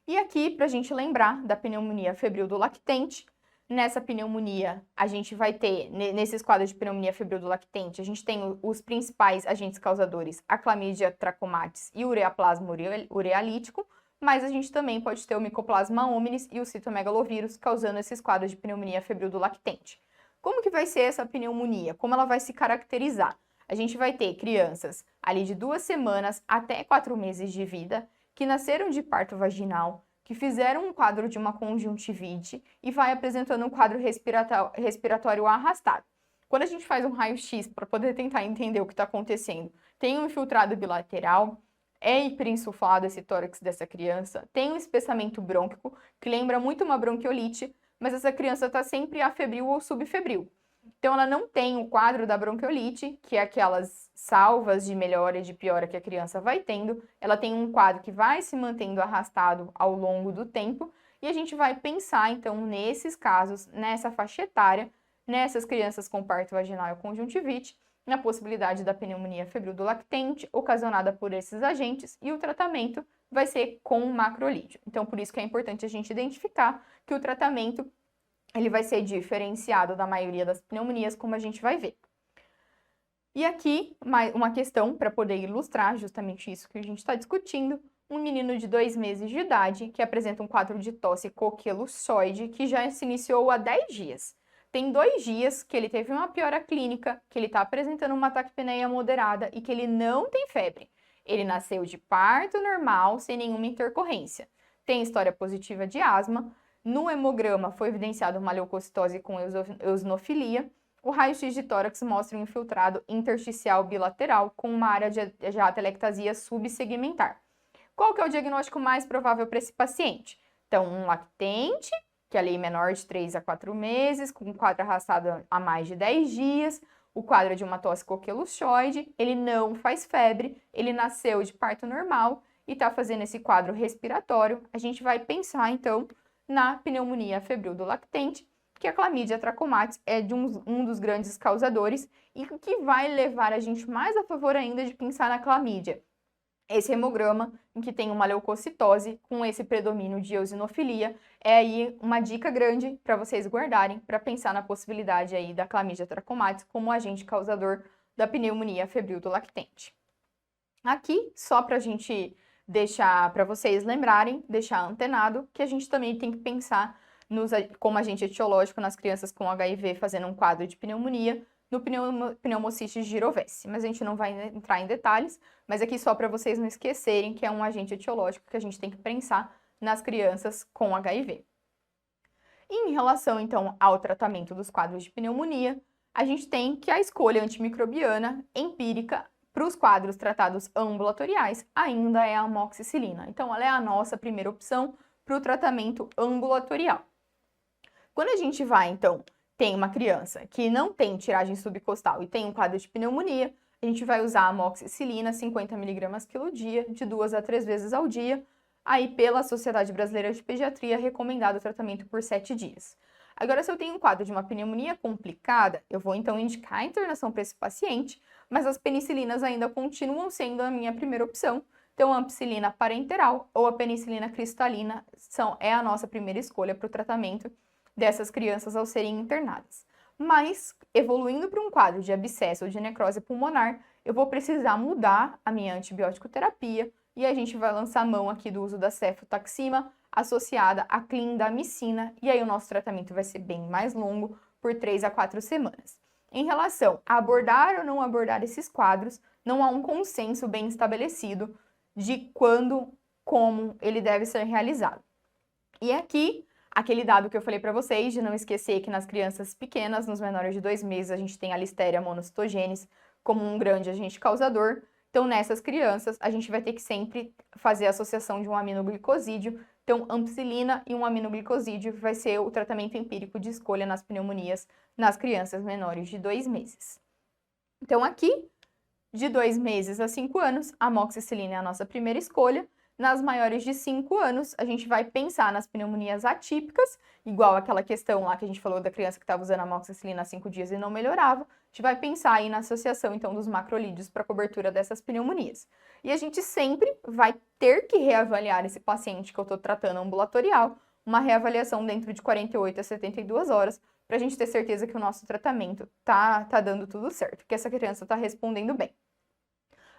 E aqui, para a gente lembrar da pneumonia febril do lactente, nessa pneumonia a gente vai ter, nesses quadros de pneumonia febril do lactente, a gente tem os principais agentes causadores, a Chlamydia trachomatis e o ureaplasma urealítico, mas a gente também pode ter o Mycoplasma hominis e o citomegalovírus causando esses quadros de pneumonia febril do lactente. Como que vai ser essa pneumonia? Como ela vai se caracterizar? A gente vai ter crianças ali de 2 semanas até 4 meses de vida, que nasceram de parto vaginal, que fizeram um quadro de uma conjuntivite e vai apresentando um quadro respiratório arrastado. Quando a gente faz um raio-x para poder tentar entender o que está acontecendo, tem um infiltrado bilateral, é hiperinsuflado esse tórax dessa criança, tem um espessamento brônquico, que lembra muito uma bronquiolite, mas essa criança está sempre afebril ou subfebril. Então, ela não tem o quadro da bronquiolite, que é aquelas salvas de melhora e de piora que a criança vai tendo. Ela tem um quadro que vai se mantendo arrastado ao longo do tempo. E a gente vai pensar, então, nesses casos, nessa faixa etária, nessas crianças com parto vaginal e conjuntivite, na possibilidade da pneumonia febril do lactente, ocasionada por esses agentes, e o tratamento vai ser com macrolídeo. Então, por isso que é importante a gente identificar que o tratamento ele vai ser diferenciado da maioria das pneumonias, como a gente vai ver. E aqui, uma questão para poder ilustrar justamente isso que a gente está discutindo. Um menino de 2 meses de idade que apresenta um quadro de tosse coqueluçoide que já se iniciou há 10 dias. Tem 2 dias que ele teve uma piora clínica, que ele está apresentando uma taquipneia moderada e que ele não tem febre. Ele nasceu de parto normal, sem nenhuma intercorrência. Tem história positiva de asma. No hemograma foi evidenciado uma leucocitose com eosinofilia. O raio-x de tórax mostra um infiltrado intersticial bilateral com uma área de atelectasia subsegmentar. Qual que é o diagnóstico mais provável para esse paciente? Então, um lactente, que é ali menor de 3 a 4 meses, com um quadro arrastado há mais de 10 dias, o quadro de uma tosse coqueluçoide, ele não faz febre, ele nasceu de parto normal e está fazendo esse quadro respiratório. A gente vai pensar, então, na pneumonia febril do lactente, que a Chlamydia trachomatis é um dos grandes causadores e que vai levar a gente mais a favor ainda de pensar na clamídia. Esse hemograma, em que tem uma leucocitose com esse predomínio de eosinofilia, é aí uma dica grande para vocês guardarem, para pensar na possibilidade aí da Chlamydia trachomatis como agente causador da pneumonia febril do lactente. Aqui, só para a gente deixar para vocês lembrarem, deixar antenado, que a gente também tem que pensar como agente etiológico nas crianças com HIV fazendo um quadro de pneumonia, no pneumocystis girovese. Mas a gente não vai entrar em detalhes, mas aqui só para vocês não esquecerem que é um agente etiológico que a gente tem que pensar nas crianças com HIV. E em relação, então, ao tratamento dos quadros de pneumonia, a gente tem que a escolha antimicrobiana empírica para os quadros tratados ambulatoriais, ainda é a amoxicilina. Então, ela é a nossa primeira opção para o tratamento ambulatorial. Quando a gente vai, então, tem uma criança que não tem tiragem subcostal e tem um quadro de pneumonia, a gente vai usar a amoxicilina 50 mg quilo dia, de 2 a 3 vezes ao dia, aí pela Sociedade Brasileira de Pediatria, recomendado o tratamento por 7 dias. Agora, se eu tenho um quadro de uma pneumonia complicada, eu vou então indicar a internação para esse paciente, mas as penicilinas ainda continuam sendo a minha primeira opção. Então, a ampicilina parenteral ou a penicilina cristalina é a nossa primeira escolha para o tratamento dessas crianças ao serem internadas. Mas, evoluindo para um quadro de abscesso ou de necrose pulmonar, eu vou precisar mudar a minha antibiótico terapia e a gente vai lançar mão aqui do uso da cefotaxima associada à clindamicina, e aí o nosso tratamento vai ser bem mais longo, por 3 a 4 semanas. Em relação a abordar ou não abordar esses quadros, não há um consenso bem estabelecido de quando, como ele deve ser realizado. E aqui, aquele dado que eu falei para vocês, de não esquecer que nas crianças pequenas, nos menores de 2 meses, a gente tem a Listeria monocytogenes como um grande agente causador. Então, nessas crianças, a gente vai ter que sempre fazer a associação de um aminoglicosídeo. Então, ampicilina e um aminoglicosídeo vai ser o tratamento empírico de escolha nas pneumonias nas crianças menores de 2 meses. Então, aqui, de 2 meses a 5 anos, a amoxicilina é a nossa primeira escolha. Nas maiores de 5 anos, a gente vai pensar nas pneumonias atípicas, igual aquela questão lá que a gente falou da criança que estava usando amoxicilina há 5 dias e não melhorava. A gente vai pensar aí na associação, então, dos macrolídeos para cobertura dessas pneumonias. E a gente sempre vai ter que reavaliar esse paciente que eu estou tratando ambulatorial, uma reavaliação dentro de 48 a 72 horas, para a gente ter certeza que o nosso tratamento tá dando tudo certo, que essa criança está respondendo bem.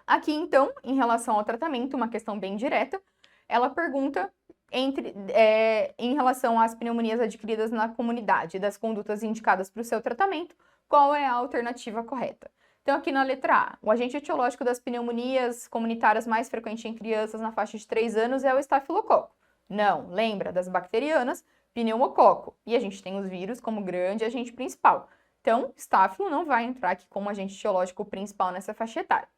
Aqui, então, em relação ao tratamento, uma questão bem direta, ela pergunta em relação às pneumonias adquiridas na comunidade, das condutas indicadas para o seu tratamento, qual é a alternativa correta? Então, aqui na letra A, o agente etiológico das pneumonias comunitárias mais frequente em crianças na faixa de 3 anos é o estafilococo. Não, lembra das bacterianas, pneumococo. E a gente tem os vírus como grande agente principal. Então, estáfilo não vai entrar aqui como agente etiológico principal nessa faixa etária.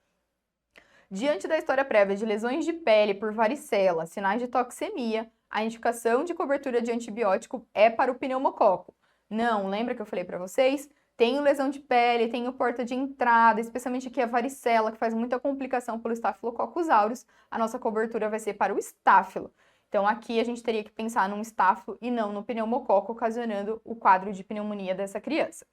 Diante da história prévia de lesões de pele por varicela, sinais de toxemia, a indicação de cobertura de antibiótico é para o pneumococo. Não, lembra que eu falei para vocês? Tenho lesão de pele, tenho porta de entrada, especialmente aqui a varicela, que faz muita complicação pelo Staphylococcus aureus, a nossa cobertura vai ser para o estáfilo. Então, aqui a gente teria que pensar num estáfilo e não no pneumococo, ocasionando o quadro de pneumonia dessa criança.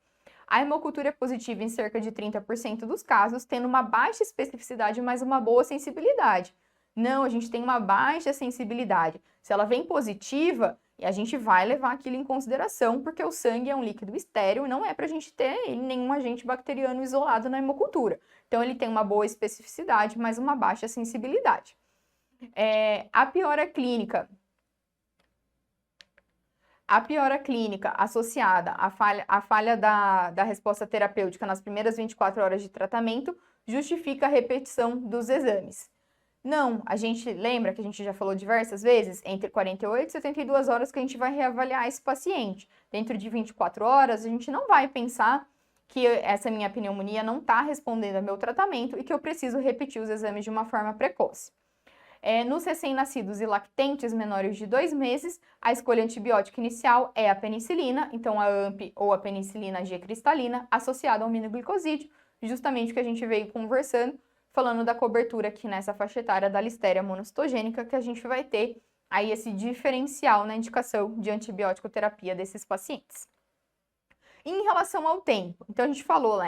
A hemocultura é positiva em cerca de 30% dos casos, tendo uma baixa especificidade, mas uma boa sensibilidade. Não, a gente tem uma baixa sensibilidade. Se ela vem positiva, a gente vai levar aquilo em consideração, porque o sangue é um líquido estéril e não é para a gente ter nenhum agente bacteriano isolado na hemocultura. Então, ele tem uma boa especificidade, mas uma baixa sensibilidade. A piora clínica associada à falha da resposta terapêutica nas primeiras 24 horas de tratamento justifica a repetição dos exames. Não, a gente lembra que a gente já falou diversas vezes, entre 48 e 72 horas que a gente vai reavaliar esse paciente. Dentro de 24 horas, a gente não vai pensar que essa minha pneumonia não está respondendo ao meu tratamento e que eu preciso repetir os exames de uma forma precoce. Nos recém-nascidos e lactentes menores de 2 meses, a escolha antibiótica inicial é a penicilina, então a AMP ou a penicilina G cristalina, associada ao aminoglicosídeo, justamente o que a gente veio conversando, falando da cobertura aqui nessa faixa etária da Listeria monocytogênica, que a gente vai ter aí esse diferencial na indicação de antibiótico terapia desses pacientes. Em relação ao tempo, então a gente falou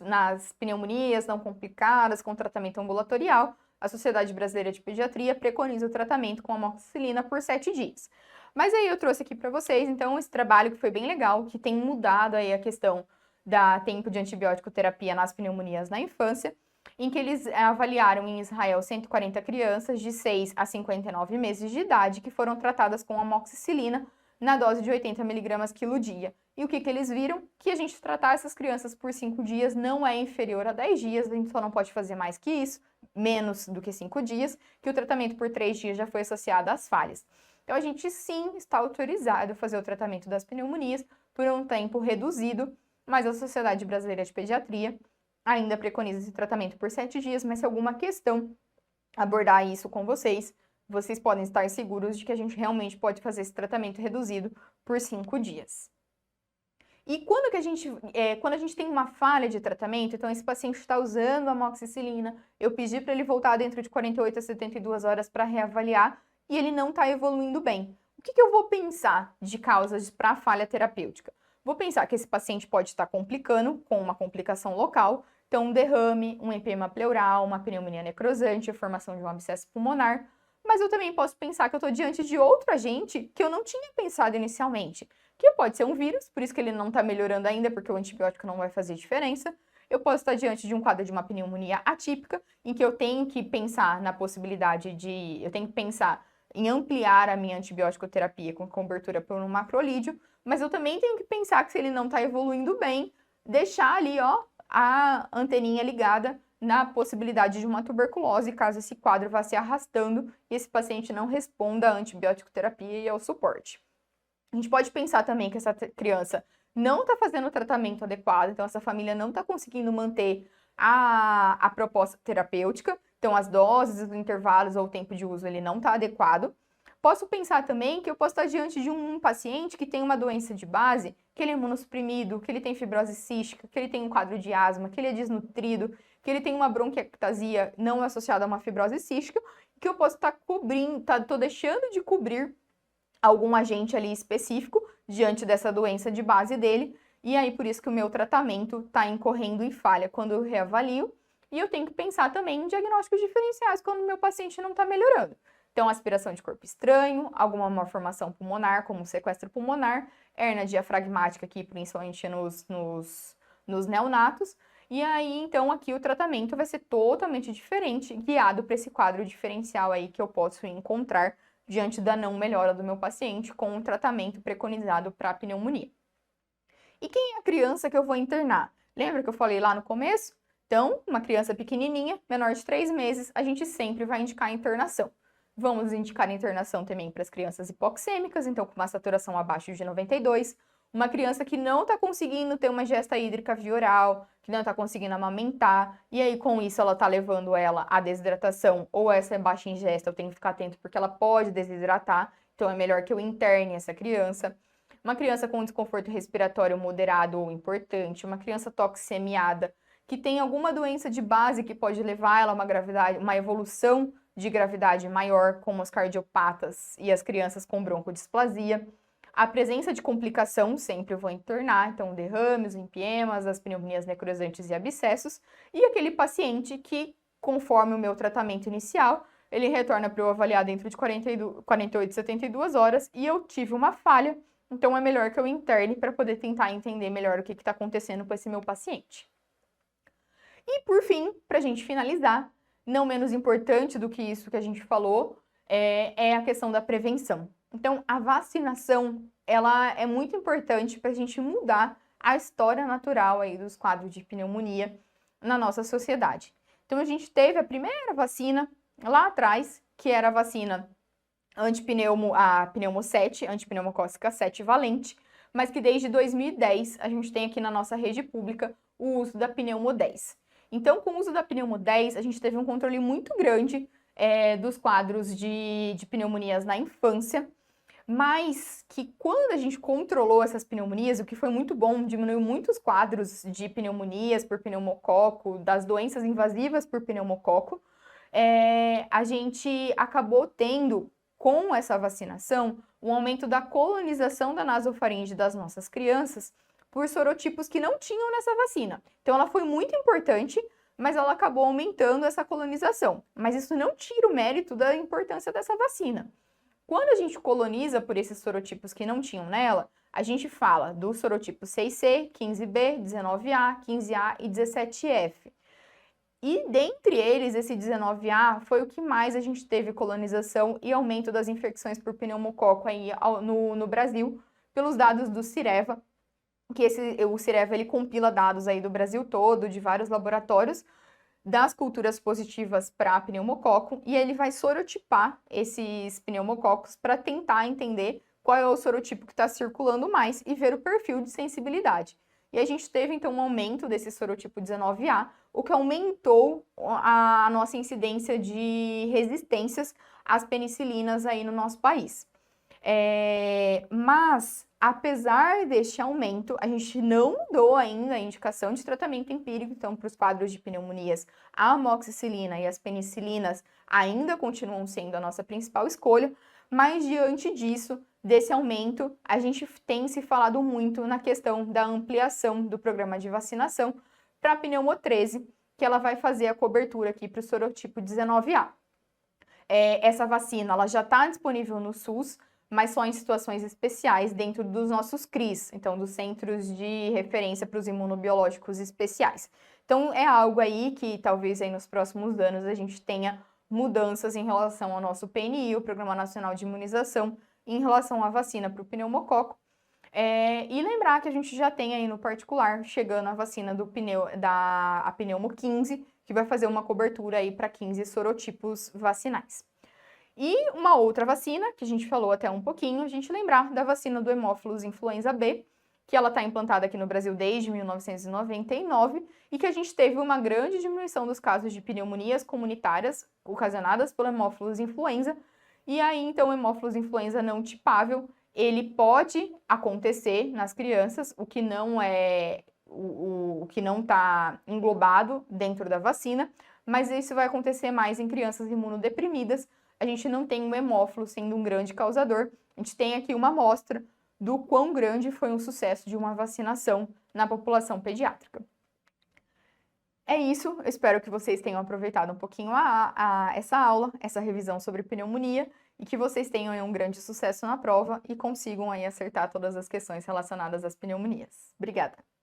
nas pneumonias não complicadas com tratamento ambulatorial, a Sociedade Brasileira de Pediatria preconiza o tratamento com amoxicilina por 7 dias. Mas aí eu trouxe aqui para vocês, então, esse trabalho que foi bem legal, que tem mudado aí a questão da tempo de antibiótico terapia nas pneumonias na infância, em que eles avaliaram em Israel 140 crianças de 6 a 59 meses de idade que foram tratadas com amoxicilina na dose de 80 mg quilo dia. E o que eles viram? Que a gente tratar essas crianças por 5 dias não é inferior a 10 dias, a gente só não pode fazer mais que isso, menos do que 5 dias, que o tratamento por 3 dias já foi associado às falhas. Então, a gente sim está autorizado a fazer o tratamento das pneumonias por um tempo reduzido, mas a Sociedade Brasileira de Pediatria ainda preconiza esse tratamento por 7 dias, mas se alguma questão abordar isso com vocês, vocês podem estar seguros de que a gente realmente pode fazer esse tratamento reduzido por 5 dias. E quando a gente tem uma falha de tratamento, então esse paciente está usando amoxicilina, eu pedi para ele voltar dentro de 48 a 72 horas para reavaliar e ele não está evoluindo bem. O que eu vou pensar de causas para a falha terapêutica? Vou pensar que esse paciente pode estar complicando com uma complicação local, então um derrame, um empema pleural, uma pneumonia necrosante, a formação de um abscesso pulmonar, mas eu também posso pensar que eu estou diante de outro agente que eu não tinha pensado inicialmente, que pode ser um vírus, por isso que ele não está melhorando ainda, porque o antibiótico não vai fazer diferença. Eu posso estar diante de um quadro de uma pneumonia atípica, em que eu tenho que pensar na possibilidade de... Eu tenho que pensar em ampliar a minha antibiótico-terapia com cobertura por um macrolídeo, mas eu também tenho que pensar que se ele não está evoluindo bem, deixar ali, ó, a anteninha ligada na possibilidade de uma tuberculose, caso esse quadro vá se arrastando e esse paciente não responda à antibiótico-terapia e ao suporte. A gente pode pensar também que essa criança não está fazendo o tratamento adequado, então essa família não está conseguindo manter a proposta terapêutica, então as doses, os intervalos ou o tempo de uso ele não está adequado. Posso pensar também que eu posso estar diante de um paciente que tem uma doença de base, que ele é imunossuprimido, que ele tem fibrose cística, que ele tem um quadro de asma, que ele é desnutrido, que ele tem uma bronquiectasia não associada a uma fibrose cística, que eu posso estar cobrindo, tô deixando de cobrir algum agente ali específico diante dessa doença de base dele, e aí por isso que o meu tratamento está incorrendo em falha quando eu reavalio, e eu tenho que pensar também em diagnósticos diferenciais quando o meu paciente não está melhorando. Então, aspiração de corpo estranho, alguma malformação pulmonar, como sequestro pulmonar, hernia diafragmática aqui, principalmente nos neonatos, e aí, então, aqui o tratamento vai ser totalmente diferente, guiado para esse quadro diferencial aí que eu posso encontrar diante da não melhora do meu paciente com o tratamento preconizado para a pneumonia. E quem é a criança que eu vou internar? Lembra que eu falei lá no começo? Então, uma criança pequenininha, menor de 3 meses, a gente sempre vai indicar a internação. Vamos indicar a internação também para as crianças hipoxêmicas, então com uma saturação abaixo de 92, uma criança que não está conseguindo ter uma ingesta hídrica via oral, que não está conseguindo amamentar, e aí com isso ela está levando ela à desidratação ou essa baixa ingesta, eu tenho que ficar atento porque ela pode desidratar, então é melhor que eu interne essa criança. Uma criança com desconforto respiratório moderado ou importante, uma criança toxemiada, que tem alguma doença de base que pode levar ela a uma gravidade, uma evolução de gravidade maior, como os cardiopatas e as crianças com broncodisplasia. A presença de complicação sempre eu vou internar, então derrames, empiemas, as pneumonias necrosantes e abscessos, e aquele paciente que, conforme o meu tratamento inicial, ele retorna para eu avaliar dentro de 48 a 72 horas e eu tive uma falha, então é melhor que eu interne para poder tentar entender melhor o que está acontecendo com esse meu paciente. E por fim, para a gente finalizar, não menos importante do que isso que a gente falou, é a questão da prevenção. Então, a vacinação, ela é muito importante para a gente mudar a história natural aí dos quadros de pneumonia na nossa sociedade. Então, a gente teve a primeira vacina lá atrás, que era a vacina a pneumo 7, antipneumocócica 7 valente, mas que desde 2010 a gente tem aqui na nossa rede pública o uso da pneumo 10. Então, com o uso da pneumo 10, a gente teve um controle muito grande dos quadros de pneumonias na infância, mas que quando a gente controlou essas pneumonias, o que foi muito bom, diminuiu muitos quadros de pneumonias por pneumococo, das doenças invasivas por pneumococo, a gente acabou tendo, com essa vacinação, um aumento da colonização da nasofaringe das nossas crianças por sorotipos que não tinham nessa vacina. Então, ela foi muito importante, mas ela acabou aumentando essa colonização. Mas isso não tira o mérito da importância dessa vacina. Quando a gente coloniza por esses sorotipos que não tinham nela, a gente fala do sorotipo 6C, 15B, 19A, 15A e 17F. E dentre eles, esse 19A foi o que mais a gente teve colonização e aumento das infecções por pneumococo aí no Brasil, pelos dados do Cireva, que o Cireva ele compila dados aí do Brasil todo, de vários laboratórios, das culturas positivas para pneumococo, e ele vai sorotipar esses pneumococos para tentar entender qual é o sorotipo que está circulando mais e ver o perfil de sensibilidade. e a gente teve então um aumento desse sorotipo 19A, o que aumentou a nossa incidência de resistências às penicilinas aí no nosso país. Mas, apesar deste aumento, a gente não mudou ainda a indicação de tratamento empírico, então, para os quadros de pneumonias, a amoxicilina e as penicilinas ainda continuam sendo a nossa principal escolha, mas diante disso, desse aumento, a gente tem se falado muito na questão da ampliação do programa de vacinação para a pneumo 13, que ela vai fazer a cobertura aqui para o sorotipo 19A. Essa vacina ela já está disponível no SUS, mas só em situações especiais dentro dos nossos CRIs, então dos Centros de Referência para os Imunobiológicos Especiais. Então é algo aí que talvez aí nos próximos anos a gente tenha mudanças em relação ao nosso PNI, o Programa Nacional de Imunização, em relação à vacina para o pneumococo. E lembrar que a gente já tem aí no particular, chegando a vacina da pneumo 15, que vai fazer uma cobertura aí para 15 sorotipos vacinais. E uma outra vacina, que a gente falou até um pouquinho, a gente lembrar da vacina do hemófilos influenza B, que ela está implantada aqui no Brasil desde 1999 e que a gente teve uma grande diminuição dos casos de pneumonias comunitárias ocasionadas pelo hemófilos influenza. E aí, então, o hemófilos influenza não tipável, ele pode acontecer nas crianças, o que não está englobado dentro da vacina, mas isso vai acontecer mais em crianças imunodeprimidas. A gente não tem um hemófilo sendo um grande causador, a gente tem aqui uma amostra do quão grande foi um sucesso de uma vacinação na população pediátrica. É isso, eu espero que vocês tenham aproveitado um pouquinho essa aula, essa revisão sobre pneumonia, e que vocês tenham um grande sucesso na prova e consigam aí acertar todas as questões relacionadas às pneumonias. Obrigada!